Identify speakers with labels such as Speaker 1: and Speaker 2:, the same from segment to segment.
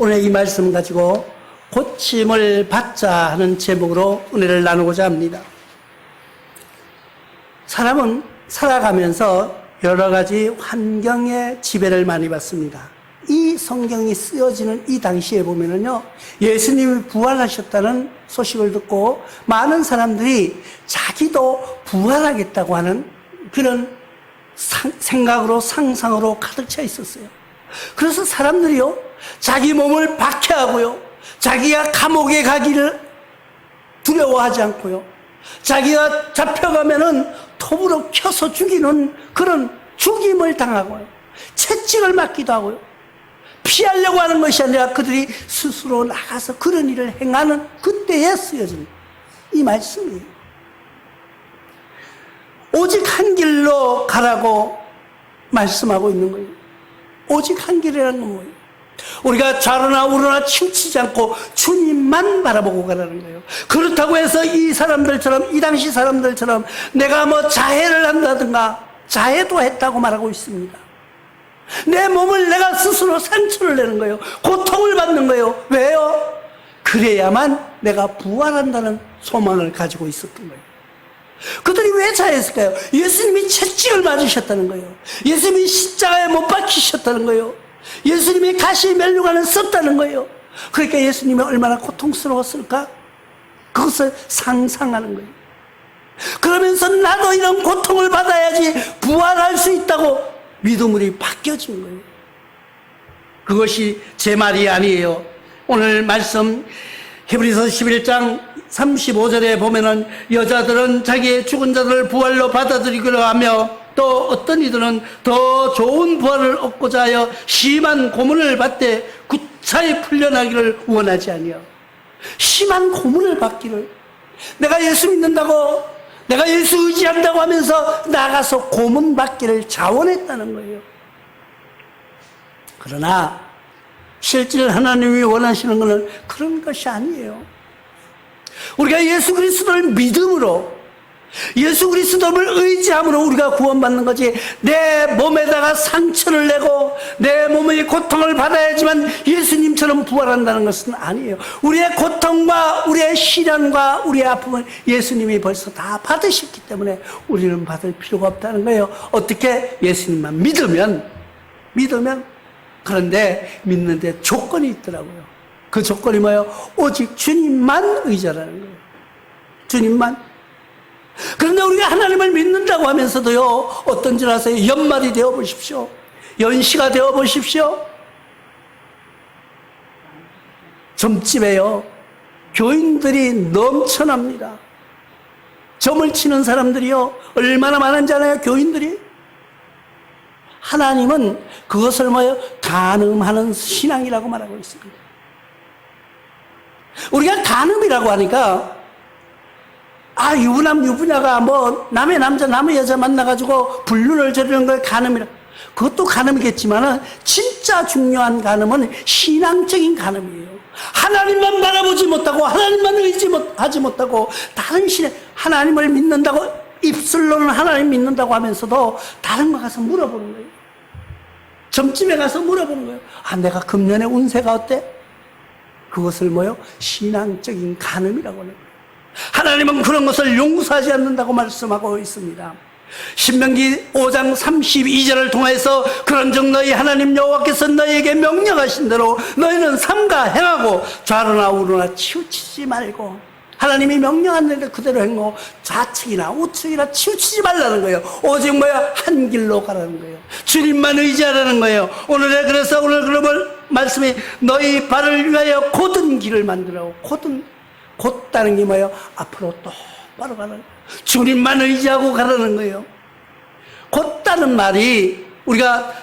Speaker 1: 오늘 이 말씀 가지고 고침을 받자 하는 제목으로 은혜를 나누고자 합니다. 사람은 살아가면서 여러 가지 환경의 지배를 많이 받습니다. 이 성경이 쓰여지는 이 당시에 보면은요, 예수님이 부활하셨다는 소식을 듣고 많은 사람들이 자기도 부활하겠다고 하는 그런 생각으로 상상으로 가득 차 있었어요. 그래서 사람들이요, 자기 몸을 박해하고요, 자기가 감옥에 가기를 두려워하지 않고요, 자기가 잡혀가면은 톱으로 켜서 죽이는 그런 죽임을 당하고요, 채찍을 맞기도 하고요, 피하려고 하는 것이 아니라 그들이 스스로 나가서 그런 일을 행하는 그때에 쓰여진 이 말씀이에요. 오직 한 길로 가라고 말씀하고 있는 거예요. 오직 한 길이라는 건 뭐예요? 우리가 좌로나 우로나 치우치지 않고 주님만 바라보고 가라는 거예요. 그렇다고 해서 이 사람들처럼, 이 당시 사람들처럼 내가 뭐 자해를 한다든가, 자해도 했다고 말하고 있습니다. 내 몸을 내가 스스로 상처를 내는 거예요. 고통을 받는 거예요. 왜요? 그래야만 내가 부활한다는 소망을 가지고 있었던 거예요. 그들이 왜 자했을까요? 예수님이 채찍을 맞으셨다는 거예요. 예수님이 십자가에 못 박히셨다는 거예요. 예수님이 가시 멸류관을 썼다는 거예요. 그러니까 예수님이 얼마나 고통스러웠을까? 그것을 상상하는 거예요. 그러면서 나도 이런 고통을 받아야지 부활할 수 있다고 믿음으로 바뀌어진 거예요. 그것이 제 말이 아니에요. 오늘 말씀 히브리서 11장 35절에 보면은 여자들은 자기의 죽은 자들을 부활로 받아들이기로 하며 또 어떤 이들은 더 좋은 부활을 얻고자 하여 심한 고문을 받되 구차히 풀려나기를 원하지 아니하여. 심한 고문을 받기를, 내가 예수 믿는다고, 내가 예수 의지한다고 하면서 나가서 고문받기를 자원했다는 거예요. 그러나 실질 하나님이 원하시는 것은 그런 것이 아니에요. 우리가 예수 그리스도를 믿음으로, 예수 그리스도를 의지함으로 우리가 구원받는 거지, 내 몸에다가 상처를 내고 내 몸의 고통을 받아야지만 예수님처럼 부활한다는 것은 아니에요. 우리의 고통과 우리의 시련과 우리의 아픔은 예수님이 벌써 다 받으셨기 때문에 우리는 받을 필요가 없다는 거예요. 어떻게? 예수님만 믿으면. 그런데 믿는데 조건이 있더라고요. 그 조건이 뭐예요? 오직 주님만 의지하라는 거예요. 주님만. 그런데 우리가 하나님을 믿는다고 하면서도요, 어떤 줄 아세요? 연말이 되어 보십시오. 연시가 되어 보십시오. 점집에요, 교인들이 넘쳐납니다. 점을 치는 사람들이요, 얼마나 많은지 알아요? 교인들이. 하나님은 그것을 뭐예요? 간음하는 신앙이라고 말하고 있습니다. 우리가 간음이라고 하니까, 유부남, 유부녀가 뭐, 남의 남자, 남의 여자 만나가지고 불륜을 저리는 걸 간음이라. 그것도 간음이겠지만은, 진짜 중요한 간음은 신앙적인 간음이에요. 하나님만 바라보지 못하고, 하나님만 의지하지 못하고, 다른 신의, 하나님을 믿는다고, 입술로는 하나님 믿는다고 하면서도, 다른 거 가서 물어보는 거예요. 점집에 가서 물어보는 거예요. 내가 금년에 운세가 어때? 그것을 뭐요? 신앙적인 간음이라고 하는 거예요. 하나님은 그런 것을 용서하지 않는다고 말씀하고 있습니다. 신명기 5장 32절을 통해서 그런즉 너희 하나님 여호와께서 너희에게 명령하신 대로 너희는 삼가 행하고 좌로나 우로나 치우치지 말고, 하나님이 명령한 대로 그대로 행하고 좌측이나 우측이나 치우치지 말라는 거예요. 오직 뭐야? 한 길로 가라는 거예요. 주님만 의지하라는 거예요. 그래서 오늘 그러면 말씀이 너희 발을 위하여 곧은 길을 만들라고. 곧다는 게 뭐예요? 앞으로 똑바로 가는, 주님만 의지하고 가라는 거예요. 곧다는 말이 우리가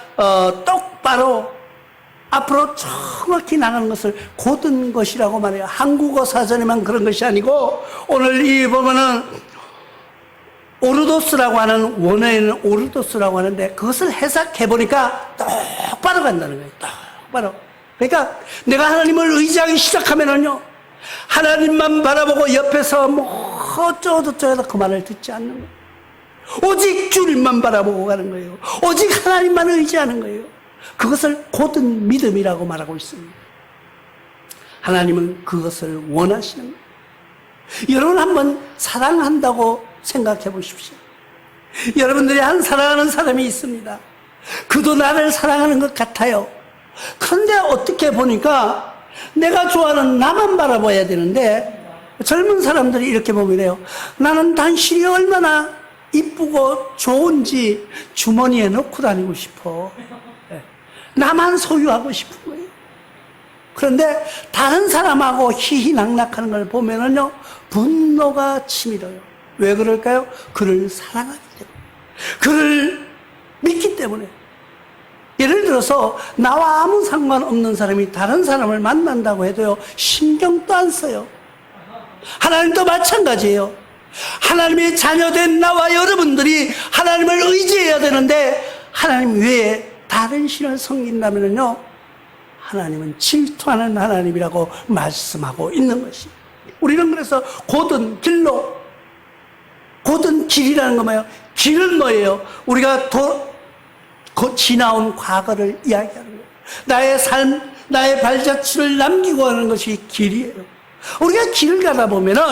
Speaker 1: 똑바로 앞으로 정확히 나가는 것을 곧은 것이라고 말해요. 한국어 사전에만 그런 것이 아니고, 오늘 이 보면은 오르도스라고 하는, 원어에는 오르도스라고 하는데 그것을 해석해 보니까 똑바로 간다는 거예요. 똑바로. 그러니까 내가 하나님을 의지하기 시작하면은요, 하나님만 바라보고 옆에서 뭐 어쩌고저쩌고 해도 그 말을 듣지 않는 거예요. 오직 주님만 바라보고 가는 거예요. 오직 하나님만 의지하는 거예요. 그것을 곧은 믿음이라고 말하고 있습니다. 하나님은 그것을 원하시는 거예요. 여러분 한번 사랑한다고 생각해 보십시오. 여러분들이 한 사랑하는 사람이 있습니다. 그도 나를 사랑하는 것 같아요. 그런데 어떻게 보니까 내가 좋아하는 나만 바라봐야 되는데 젊은 사람들이 이렇게 보면 돼요. 나는 당신이 얼마나 이쁘고 좋은지 주머니에 넣고 다니고 싶어. 나만 소유하고 싶은 거예요. 그런데 다른 사람하고 희희낙낙하는 걸 보면은요, 분노가 치밀어요. 왜 그럴까요? 그를 사랑하기 때문에. 그를 믿기 때문에. 예를 들어서 나와 아무 상관없는 사람이 다른 사람을 만난다고 해도요, 신경도 안 써요. 하나님도 마찬가지예요. 하나님의 자녀된 나와 여러분들이 하나님을 의지해야 되는데 하나님 외에 다른 신을 섬긴다면요, 하나님은 질투하는 하나님이라고 말씀하고 있는 것이. 우리는 그래서 고든 길이라는 거 뭐예요? 길은 뭐예요? 우리가 지나온 과거를 이야기하는 거예요. 나의 삶, 나의 발자취를 남기고 하는 것이 길이에요. 우리가 길을 가다 보면은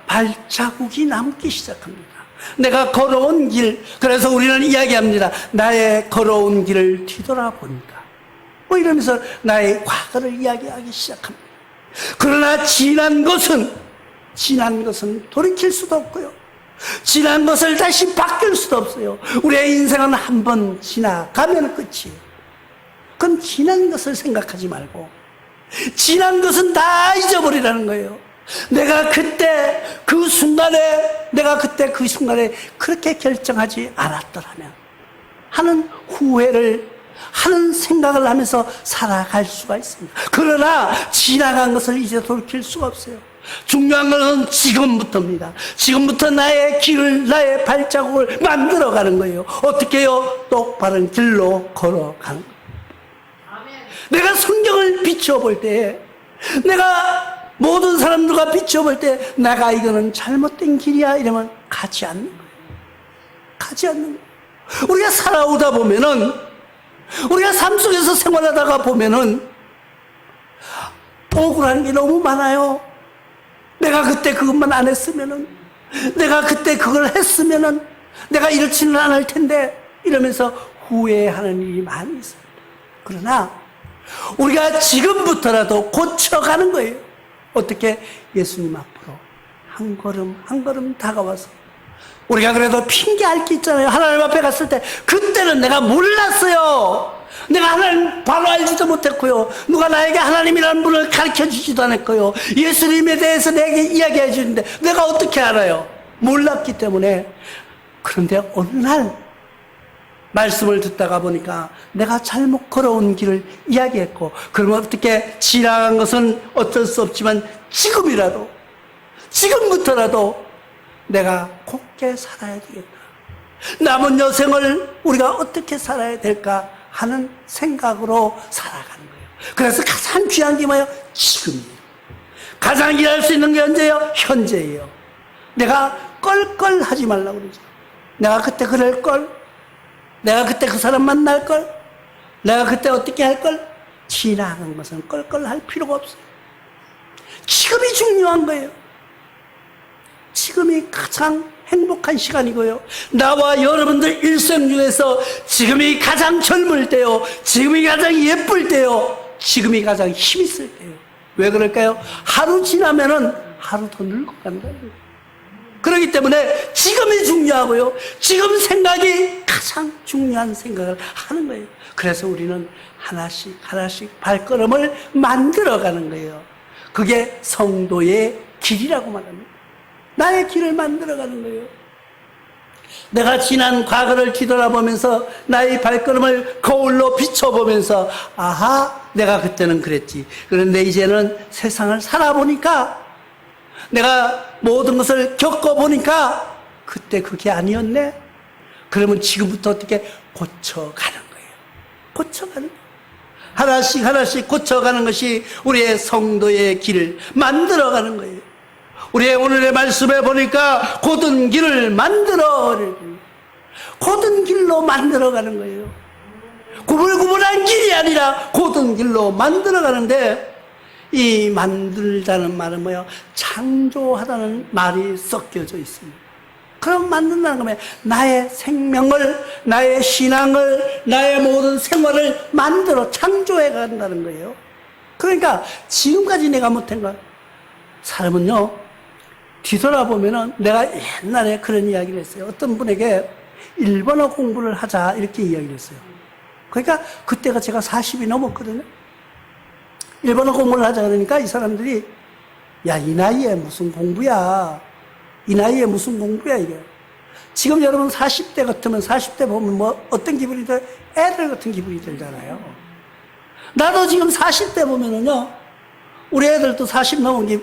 Speaker 1: 발자국이 남기 시작합니다. 내가 걸어온 길, 그래서 우리는 이야기합니다. 나의 걸어온 길을 뒤돌아보니까. 뭐 이러면서 나의 과거를 이야기하기 시작합니다. 그러나 지난 것은 돌이킬 수도 없고요. 지난 것을 다시 바뀔 수도 없어요. 우리의 인생은 한 번 지나가면 끝이에요. 그럼 지난 것을 생각하지 말고 지난 것은 다 잊어버리라는 거예요. 내가 그때 그 순간에 그렇게 결정하지 않았더라면 하는 후회를 하는 생각을 하면서 살아갈 수가 있습니다. 그러나 지나간 것을 이제 돌이킬 수가 없어요. 중요한 것은 지금부터입니다. 지금부터 나의 길을, 나의 발자국을 만들어가는 거예요. 어떻게 해요? 똑바른 길로 걸어가는 거예요. 내가 성경을 비춰볼 때, 내가 모든 사람들과 비춰볼 때, 내가 이거는 잘못된 길이야 이러면 가지 않는 거예요. 가지 않는 거예요. 우리가 살아오다 보면은, 우리가 삶 속에서 생활하다가 보면은 억울한 게 너무 많아요. 내가 그때 그것만 안 했으면은, 내가 그때 그걸 했으면은 내가 이렇지는 않을 텐데 이러면서 후회하는 일이 많이 있습니다. 그러나 우리가 지금부터라도 고쳐가는 거예요. 어떻게? 예수님 앞으로 한 걸음 한 걸음 다가와서. 우리가 그래도 핑계할 게 있잖아요. 하나님 앞에 갔을 때 그때는 내가 몰랐어요. 내가 하나님 바로 알지도 못했고요. 누가 나에게 하나님이라는 분을 가르쳐주지도 않았고요. 예수님에 대해서 내게 이야기해 주는데 내가 어떻게 알아요? 몰랐기 때문에. 그런데 어느 날 말씀을 듣다가 보니까 내가 잘못 걸어온 길을 이야기했고, 그러면 어떻게? 지나간 것은 어쩔 수 없지만 지금부터라도 내가 곱게 살아야 되겠다. 남은 여생을 우리가 어떻게 살아야 될까 하는 생각으로 살아가는 거예요. 그래서 가장 귀한 게 뭐예요? 지금이에요. 가장 일할 수 있는 게 언제예요? 현재예요. 내가 껄껄하지 말라고 그러죠. 내가 그때 그럴걸, 내가 그때 그 사람 만날걸, 내가 그때 어떻게 할걸. 지나간 것은 껄껄할 필요가 없어요. 지금이 중요한 거예요. 지금이 가장 행복한 시간이고요. 나와 여러분들 일생 중에서 지금이 가장 젊을 때요, 지금이 가장 예쁠 때요, 지금이 가장 힘있을 때요. 왜 그럴까요? 하루 지나면은 하루 더 늙어간다는. 그렇기 때문에 지금이 중요하고요, 지금 생각이 가장 중요한 생각을 하는 거예요. 그래서 우리는 하나씩 발걸음을 만들어가는 거예요. 그게 성도의 길이라고 말합니다. 나의 길을 만들어가는 거예요. 내가 지난 과거를 뒤돌아보면서 나의 발걸음을 거울로 비춰보면서, 아하, 내가 그때는 그랬지. 그런데 이제는 세상을 살아보니까, 내가 모든 것을 겪어보니까 그때 그게 아니었네. 그러면 지금부터 어떻게 고쳐가는 거예요. 고쳐가는 거예요. 하나씩 고쳐가는 것이 우리의 성도의 길을 만들어가는 거예요. 우리의 오늘의 말씀에 보니까 곧은 길을 곧은 길로 만들어가는 거예요. 구불구불한 길이 아니라 곧은 길로 만들어가는데, 이 만들다는 말은 뭐예요? 창조하다는 말이 섞여져 있습니다. 그럼 만든다는 거면 나의 생명을, 나의 신앙을, 나의 모든 생활을 만들어 창조해 간다는 거예요. 그러니까 지금까지 내가 못한 거, 사람은요, 뒤돌아보면은 내가 옛날에 그런 이야기를 했어요. 어떤 분에게 일본어 공부를 하자 이렇게 이야기를 했어요. 그러니까 그때가 제가 40이 넘었거든요. 일본어 공부를 하자 그러니까 이 사람들이 야, 이 나이에 무슨 공부야. 이 나이에 무슨 공부야 이게. 지금 여러분 40대 같으면 40대 보면 뭐 어떤 기분이 들어요? 애들 같은 기분이 들잖아요. 나도 지금 40대 보면은요, 우리 애들도 40 넘은 게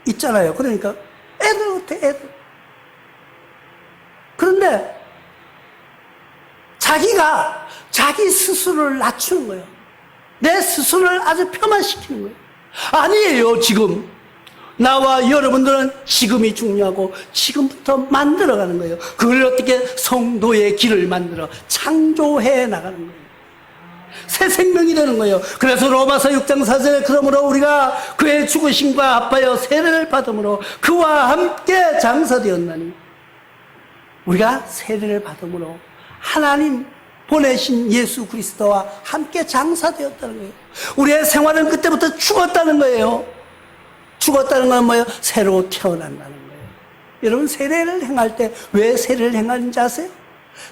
Speaker 1: 있잖아요. 그러니까 애들 같아, 애들. 그런데 자기가 자기 스스로를 낮추는 거예요. 내 스스로를 아주 폄하시키는 거예요. 아니에요, 지금. 나와 여러분들은 지금이 중요하고 지금부터 만들어가는 거예요. 그걸 어떻게 성도의 길을 만들어 창조해 나가는 거예요. 새 생명이 되는 거예요. 그래서 로마서 6장 4절에 그러므로 우리가 그의 죽으심과 합하여 세례를 받음으로 그와 함께 장사되었나니, 우리가 세례를 받음으로 하나님 보내신 예수 그리스도와 함께 장사되었다는 거예요. 우리의 생활은 그때부터 죽었다는 거예요. 죽었다는 건 뭐예요? 새로 태어난다는 거예요. 여러분, 세례를 행할 때 왜 세례를 행하는지 아세요?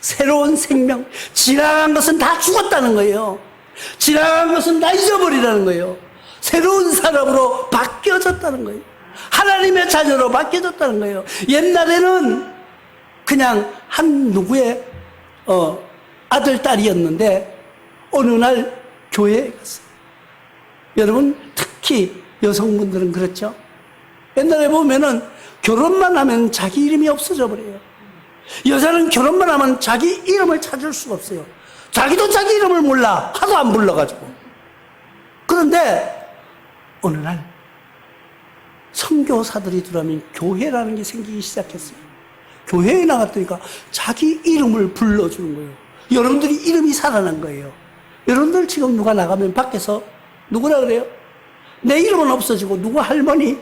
Speaker 1: 새로운 생명, 지나간 것은 다 죽었다는 거예요. 지나간 것은 다 잊어버리라는 거예요. 새로운 사람으로 바뀌어졌다는 거예요. 하나님의 자녀로 바뀌어졌다는 거예요. 옛날에는 그냥 한 누구의 아들, 딸이었는데 어느 날 교회에 갔어요. 여러분, 특히 여성분들은 그렇죠? 옛날에 보면은 결혼만 하면 자기 이름이 없어져 버려요. 여자는 결혼만 하면 자기 이름을 찾을 수가 없어요. 자기도 자기 이름을 몰라. 하도 안 불러가지고. 그런데 어느 날 선교사들이 들어오면 교회라는 게 생기기 시작했어요. 교회에 나갔더니까 자기 이름을 불러주는 거예요. 여러분들이 이름이 살아난 거예요. 여러분들 지금 누가 나가면 밖에서 누구라 그래요? 내 이름은 없어지고 누구 할머니,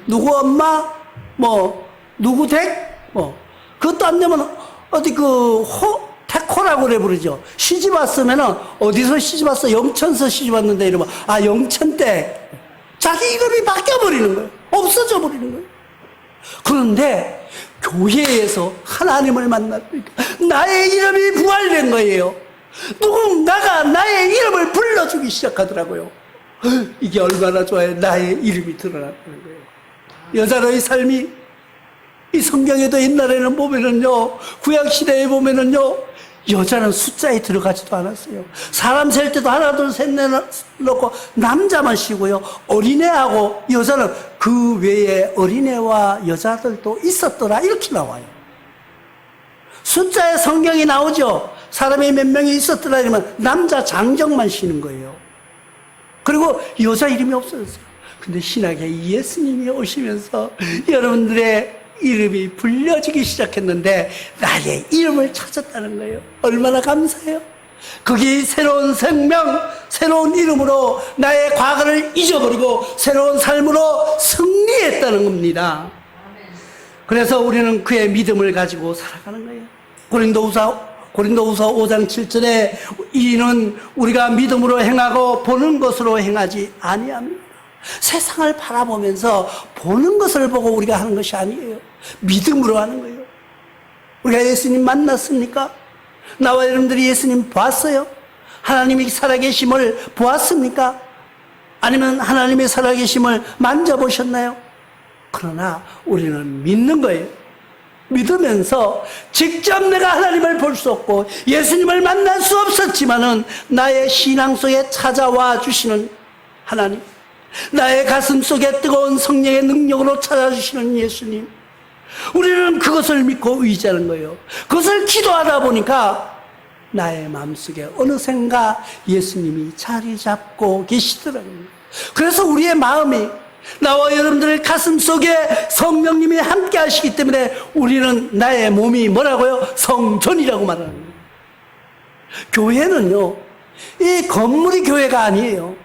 Speaker 1: 누구 엄마, 뭐 누구 댁, 뭐 그것도 안 되면 어디 태코라고 그래 부르죠. 시집 왔으면은 어디서 시집 왔어? 영천서 시집 왔는데 이러면 아, 영천댁. 자기 이름이 바뀌어 버리는 거예요. 없어져 버리는 거예요. 그런데 교회에서 하나님을 만났으니까 나의 이름이 부활된 거예요. 누군가가 나의 이름을 불러주기 시작하더라고요. 이게 얼마나 좋아요. 나의 이름이 드러나는 거예요. 여자의 삶이, 이 성경에도 옛날에는 보면은요, 구약시대에 보면은요, 여자는 숫자에 들어가지도 않았어요. 사람 셀 때도 하나, 둘, 셋 내놓고 남자만 쉬고요. 어린애하고 여자는 그 외에 어린애와 여자들도 있었더라. 이렇게 나와요. 숫자에 성경이 나오죠. 사람이 몇 명이 있었더라 이러면 남자 장정만 쉬는 거예요. 그리고 여자 이름이 없어졌어요. 근데 신학에 예수님이 오시면서 여러분들의 이름이 불려지기 시작했는데 나의 이름을 찾았다는 거예요. 얼마나 감사해요. 그게 새로운 생명, 새로운 이름으로 나의 과거를 잊어버리고 새로운 삶으로 승리했다는 겁니다. 그래서 우리는 그의 믿음을 가지고 살아가는 거예요. 고린도후서 5장 7절에 이는 우리가 믿음으로 행하고 보는 것으로 행하지 아니합니다. 세상을 바라보면서 보는 것을 보고 우리가 하는 것이 아니에요. 믿음으로 하는 거예요. 우리가 예수님 만났습니까? 나와 여러분들이 예수님 봤어요? 하나님이 살아계심을 보았습니까? 아니면 하나님의 살아계심을 만져보셨나요? 그러나 우리는 믿는 거예요. 믿으면서 직접 내가 하나님을 볼 수 없고 예수님을 만날 수 없었지만은 나의 신앙 속에 찾아와 주시는 하나님, 나의 가슴 속에 뜨거운 성령의 능력으로 찾아주시는 예수님, 우리는 그것을 믿고 의지하는 거예요. 그것을 기도하다 보니까 나의 마음속에 어느샌가 예수님이 자리 잡고 계시더라고요. 그래서 우리의 마음이, 나와 여러분들의 가슴 속에 성령님이 함께 하시기 때문에 우리는, 나의 몸이 뭐라고요? 성전이라고 말하는 거예요. 교회는요, 이 건물이 교회가 아니에요.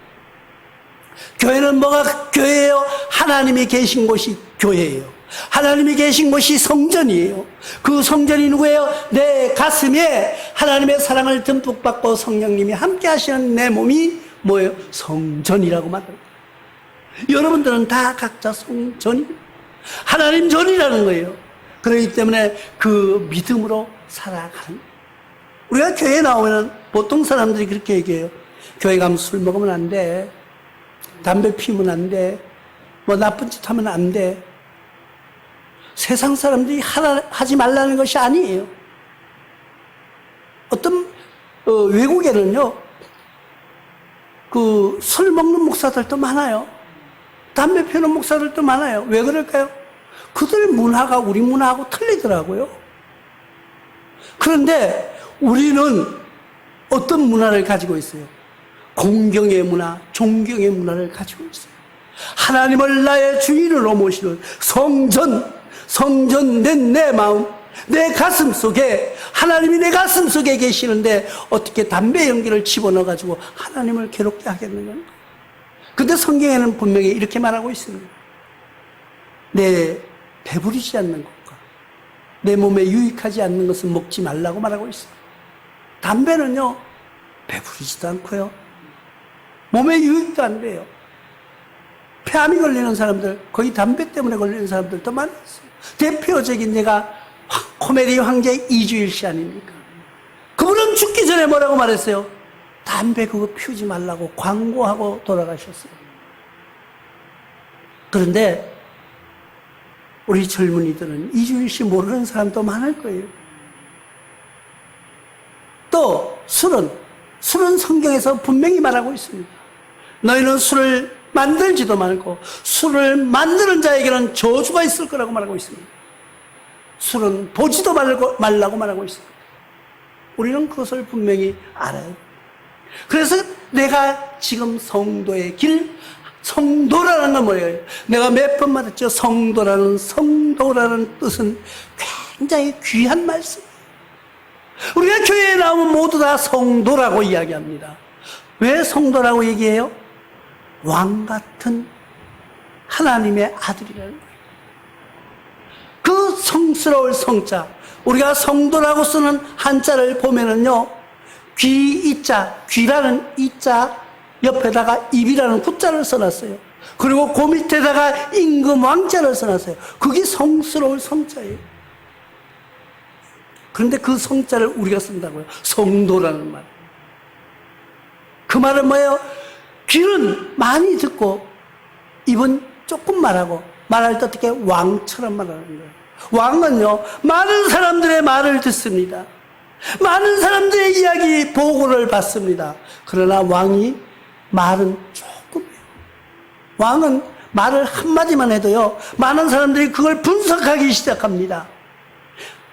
Speaker 1: 교회는 뭐가 교회예요? 하나님이 계신 곳이 교회예요. 하나님이 계신 곳이 성전이에요. 그 성전이 누구예요? 내 가슴에 하나님의 사랑을 듬뿍 받고 성령님이 함께 하시는 내 몸이 뭐예요? 성전이라고 말합니다. 여러분들은 다 각자 성전입니다. 하나님 전이라는 거예요. 그렇기 때문에 그 믿음으로 살아가는 거예요. 우리가 교회에 나오면 보통 사람들이 그렇게 얘기해요. 교회 가면 술 먹으면 안 돼. 담배 피우면 안 돼. 뭐 나쁜 짓 하면 안 돼. 세상 사람들이 하지 말라는 것이 아니에요. 어떤 외국에는요, 그 술 먹는 목사들도 많아요. 담배 피우는 목사들도 많아요. 왜 그럴까요? 그들 문화가 우리 문화하고 틀리더라고요. 그런데 우리는 어떤 문화를 가지고 있어요? 공경의 문화, 존경의 문화를 가지고 있어요. 하나님을 나의 주인으로 모시는 성전 된 내 마음, 내 가슴 속에, 하나님이 내 가슴 속에 계시는데 어떻게 담배 연기를 집어넣어가지고 하나님을 괴롭게 하겠느냐? 근데 성경에는 분명히 이렇게 말하고 있습니다. 내 배부르지 않는 것과 내 몸에 유익하지 않는 것은 먹지 말라고 말하고 있습니다. 담배는요, 배부르지도 않고요, 몸에 유익도 안 돼요. 폐암이 걸리는 사람들, 거의 담배 때문에 걸리는 사람들도 많았어요. 대표적인 예가 코미디 황제 이주일 씨 아닙니까? 그분은 죽기 전에 뭐라고 말했어요? 담배 그거 피우지 말라고 광고하고 돌아가셨어요. 그런데 우리 젊은이들은 이주일 씨 모르는 사람도 많을 거예요. 또 술은 성경에서 분명히 말하고 있습니다. 너희는 술을 만들지도 말고 술을 만드는 자에게는 저주가 있을 거라고 말하고 있습니다. 술은 보지도 말라고 말하고 있습니다. 우리는 그것을 분명히 알아요. 그래서 내가 지금 성도의 길, 성도라는 건 뭐예요? 내가 몇 번 말했죠. 성도라는 뜻은 굉장히 귀한 말씀. 우리가 교회에 나오면 모두 다 성도라고 이야기합니다. 왜 성도라고 얘기해요? 왕 같은 하나님의 아들이라는 거예요. 그 성스러울 성자, 우리가 성도라고 쓰는 한자를 보면은요, 귀라는 이자 옆에다가 입이라는 구자를 써놨어요. 그리고 그 밑에다가 임금 왕자를 써놨어요. 그게 성스러울 성자예요. 그런데 그 성자를 우리가 쓴다고요. 성도라는 말. 그 말은 뭐예요? 귀는 많이 듣고 입은 조금 말하고, 말할 때 어떻게 왕처럼 말하는 거예요. 왕은요, 많은 사람들의 말을 듣습니다. 많은 사람들의 이야기 보고를 받습니다. 그러나 왕이 말은 조금이에요. 왕은 말을 한마디만 해도요, 많은 사람들이 그걸 분석하기 시작합니다.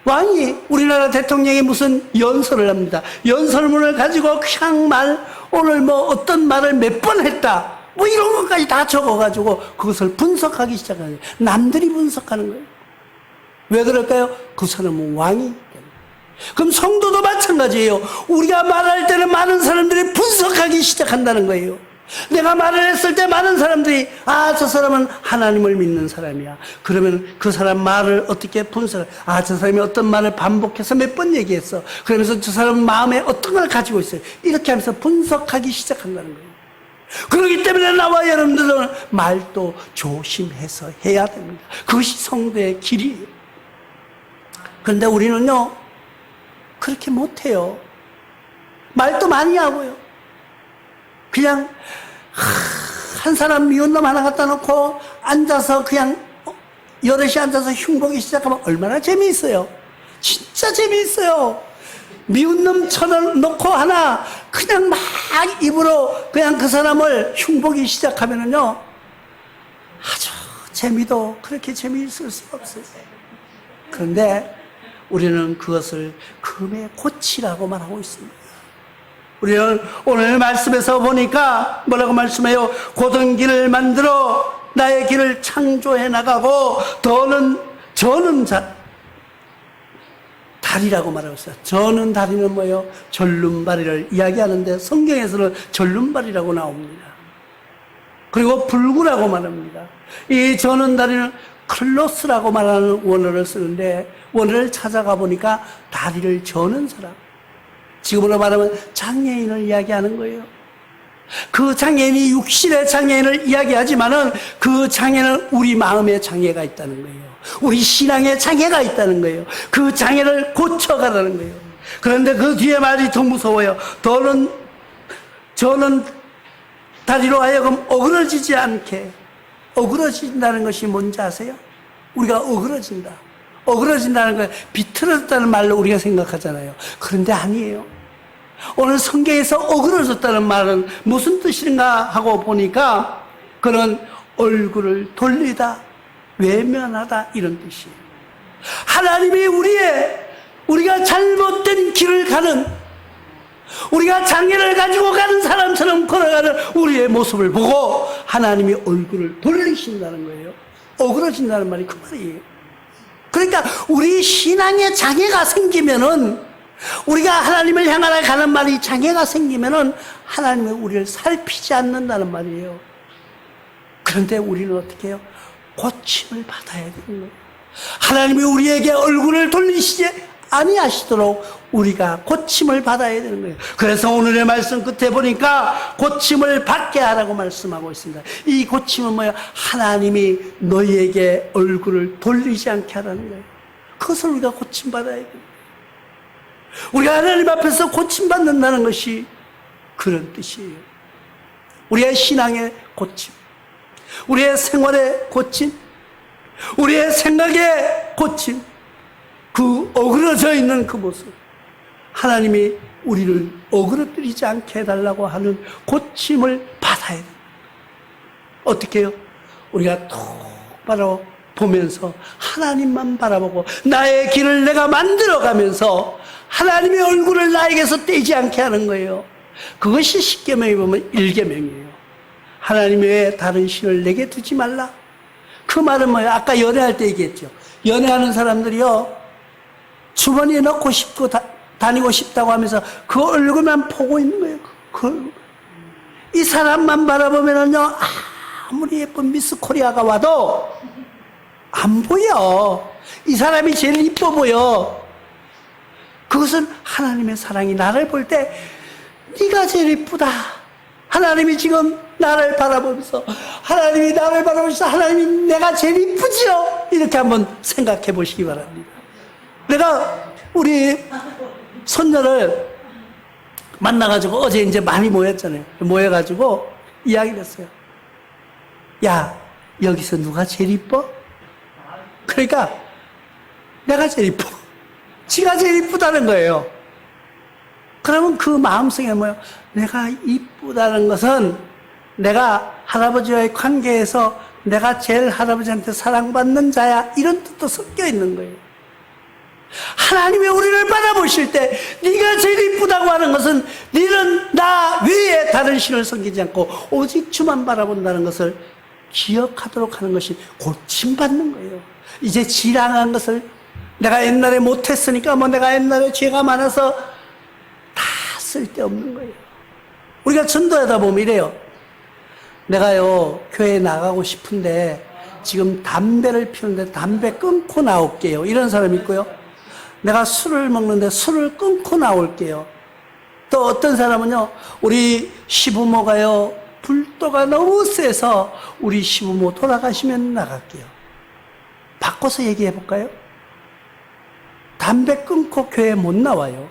Speaker 1: 왕이, 우리나라 대통령이 무슨 연설을 합니다. 연설문을 가지고 그냥 오늘 뭐 어떤 말을 몇 번 했다, 뭐 이런 것까지 다 적어가지고 그것을 분석하기 시작하는 거예요. 남들이 분석하는 거예요. 왜 그럴까요? 그 사람은 왕이기 때문에. 그럼 성도도 마찬가지예요. 우리가 말할 때는 많은 사람들이 분석하기 시작한다는 거예요. 내가 말을 했을 때 많은 사람들이, 저 사람은 하나님을 믿는 사람이야. 그러면 그 사람 말을 어떻게 분석해? 저 사람이 어떤 말을 반복해서 몇 번 얘기했어. 그러면서 저 사람은 마음에 어떤 걸 가지고 있어요. 이렇게 하면서 분석하기 시작한다는 거예요. 그렇기 때문에 나와 여러분들은 말도 조심해서 해야 됩니다. 그것이 성도의 길이에요. 그런데 우리는요, 그렇게 못해요. 말도 많이 하고요. 그냥 한 사람 미운 놈 하나 갖다 놓고 앉아서 그냥 여럿이 앉아서 흉보기 시작하면 얼마나 재미있어요. 진짜 재미있어요. 미운 놈 쳐놓고 하나 그냥 막 입으로 그냥 그 사람을 흉보기 시작하면은요, 아주 재미도 그렇게 재미있을 수가 없어요. 그런데 우리는 그것을 금의 고치라고 말하고 있습니다. 우리는 오늘 말씀에서 보니까 뭐라고 말씀해요? 고든 길을 만들어 나의 길을 창조해 나가고 저는 다리라고 말하고 있어요. 저는 다리는 뭐예요? 절름발이를 이야기하는데 성경에서는 절름발이라고 나옵니다. 그리고 불구라고 말합니다. 이 저는 다리는 클로스라고 말하는 원어를 쓰는데, 원어를 찾아가 보니까 다리를 저는 사람, 지금으로 말하면 장애인을 이야기하는 거예요. 그 장애인이 육신의 장애인을 이야기하지만은 그 장애는 우리 마음의 장애가 있다는 거예요. 우리 신앙의 장애가 있다는 거예요. 그 장애를 고쳐가라는 거예요. 그런데 그 뒤에 말이 더 무서워요. 저는 다리로 하여금 어그러지지 않게. 어그러진다는 것이 뭔지 아세요? 우리가 어그러진다. 어그러진다는 걸 비틀어졌다는 말로 우리가 생각하잖아요. 그런데 아니에요. 오늘 성경에서 어그러졌다는 말은 무슨 뜻인가 하고 보니까 그는 얼굴을 돌리다, 외면하다, 이런 뜻이에요. 하나님이 우리가 잘못된 길을 가는, 우리가 장애를 가지고 가는 사람처럼 걸어가는 우리의 모습을 보고 하나님이 얼굴을 돌리신다는 거예요. 어그러진다는 말이 그 말이에요. 그러니까 우리 신앙에 장애가 생기면은, 우리가 하나님을 향하여 가는 말이 장애가 생기면은 하나님이 우리를 살피지 않는다는 말이에요. 그런데 우리는 어떻게 해요? 고침을 받아야 되는 거예요. 하나님이 우리에게 얼굴을 돌리시지 아니하시도록 우리가 고침을 받아야 되는 거예요. 그래서 오늘의 말씀 끝에 보니까 고침을 받게 하라고 말씀하고 있습니다. 이 고침은 뭐예요? 하나님이 너희에게 얼굴을 돌리지 않게 하라는 거예요. 그것을 우리가 고침받아야 돼요. 우리가 하나님 앞에서 고침받는다는 것이 그런 뜻이에요. 우리의 신앙의 고침, 우리의 생활의 고침, 우리의 생각의 고침, 그 어그러져 있는 그 모습, 하나님이 우리를 어그러뜨리지 않게 해달라고 하는 고침을 받아야 돼요. 어떻게 해요? 우리가 똑바로 보면서 하나님만 바라보고 나의 길을 내가 만들어가면서 하나님의 얼굴을 나에게서 떼지 않게 하는 거예요. 그것이 십계명에 보면 1계명이에요. 하나님 외에 다른 신을 내게 두지 말라. 그 말은 뭐예요? 아까 연애할 때 얘기했죠. 연애하는 사람들이요, 주머니에 넣고 싶고 다니고 싶다고 하면서 그 얼굴만 보고 있는 거예요. 그 얼굴. 이 사람만 바라보면은요, 아무리 예쁜 미스 코리아가 와도 안 보여. 이 사람이 제일 이뻐 보여. 그것은 하나님의 사랑이 나를 볼 때 네가 제일 이쁘다. 하나님이 지금 나를 바라보면서, 하나님이 나를 바라보면서 하나님이 내가 제일 이쁘지요? 이렇게 한번 생각해 보시기 바랍니다. 내가 우리 손녀를 만나가지고 어제 이제 많이 모였잖아요. 모여가지고 이야기를 했어요. 야, 여기서 누가 제일 이뻐? 그러니까 내가 제일 이뻐. 지가 제일 이쁘다는 거예요. 그러면 그 마음속에 뭐예요? 내가 이쁘다는 것은 내가 할아버지와의 관계에서 내가 제일 할아버지한테 사랑받는 자야, 이런 뜻도 섞여 있는 거예요. 하나님이 우리를 바라보실 때 네가 제일 이쁘다고 하는 것은 너는 나 외에 다른 신을 섬기지 않고 오직 주만 바라본다는 것을 기억하도록 하는 것이 고침받는 거예요. 이제 지랄한 것을 내가 옛날에 못했으니까 내가 옛날에 죄가 많아서 다 쓸데없는 거예요. 우리가 전도하다 보면 이래요. 내가요, 교회에 나가고 싶은데 지금 담배를 피우는데 담배 끊고 나올게요. 이런 사람이 있고요. 내가 술을 먹는데 술을 끊고 나올게요. 또 어떤 사람은요, 우리 시부모가요, 불도가 너무 세서 우리 시부모 돌아가시면 나갈게요. 바꿔서 얘기해 볼까요? 담배 끊고 교회에 못 나와요.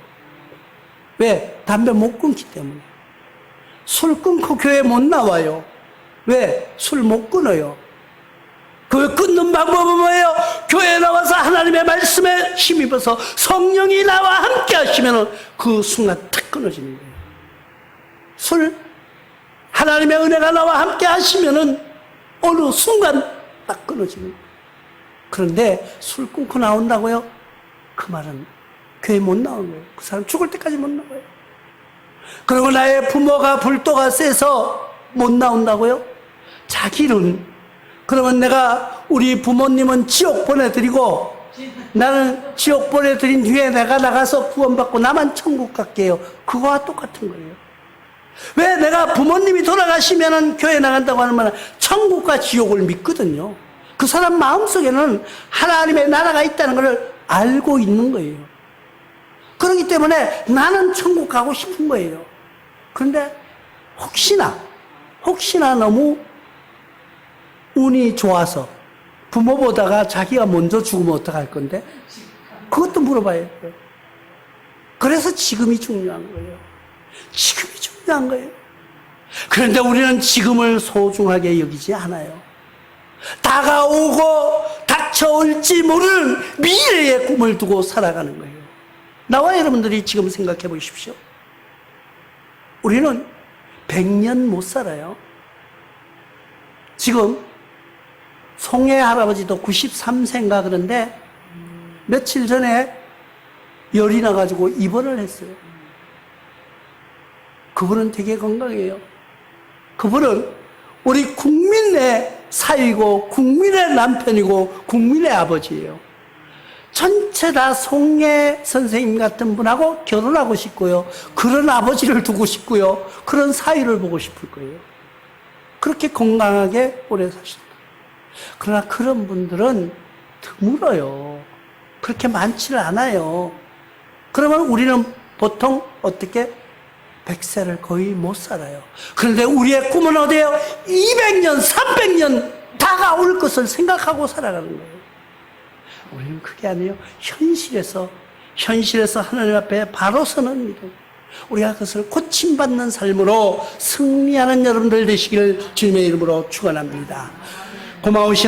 Speaker 1: 왜? 담배 못 끊기 때문에. 술 끊고 교회에 못 나와요. 왜? 술 못 끊어요. 그 끊는 방법은 뭐예요? 교회에 나와서 하나님의 말씀에 힘입어서 성령이 나와 함께 하시면 그 순간 탁 끊어지는 거예요. 술, 하나님의 은혜가 나와 함께 하시면 어느 순간 딱 끊어지는 거예요. 그런데 술 끊고 나온다고요? 그 말은 교회 못 나오는 거예요. 그 사람 죽을 때까지 못 나와요. 그리고 나의 부모가 불도가 세서 못 나온다고요? 자기는, 그러면 내가 우리 부모님은 지옥 보내드리고 나는 지옥 보내드린 뒤에 내가 나가서 구원받고 나만 천국 갈게요. 그거와 똑같은 거예요. 왜 내가 부모님이 돌아가시면은 교회 나간다고 하면 천국과 지옥을 믿거든요. 그 사람 마음속에는 하나님의 나라가 있다는 걸 알고 있는 거예요. 그렇기 때문에 나는 천국 가고 싶은 거예요. 그런데 혹시나 너무 운이 좋아서 부모보다가 자기가 먼저 죽으면 어떡할 건데? 그것도 물어봐야 돼요. 그래서 지금이 중요한 거예요. 지금이 중요한 거예요. 그런데 우리는 지금을 소중하게 여기지 않아요. 다가오고 닥쳐올지 모르는 미래의 꿈을 두고 살아가는 거예요. 나와 여러분들이 지금 생각해 보십시오. 우리는 100년 못 살아요. 지금 송해 할아버지도 93세인가 그런데 며칠 전에 열이 나가지고 입원을 했어요. 그분은 되게 건강해요. 그분은 우리 국민의 사위고 국민의 남편이고 국민의 아버지예요. 전체 다 송해 선생님 같은 분하고 결혼하고 싶고요. 그런 아버지를 두고 싶고요. 그런 사위를 보고 싶을 거예요. 그렇게 건강하게 오래 사셨다. 그러나 그런 분들은 드물어요. 그렇게 많지는 않아요. 그러면 우리는 보통 어떻게 100세를 거의 못 살아요. 그런데 우리의 꿈은 어디예요? 200년, 300년 다가올 것을 생각하고 살아가는 거예요. 우리는 그게 아니에요. 현실에서 하나님 앞에 바로 서는 믿음. 우리가 그것을 고침받는 삶으로 승리하는 여러분들 되시길 주님의 이름으로 축원합니다. 고마우신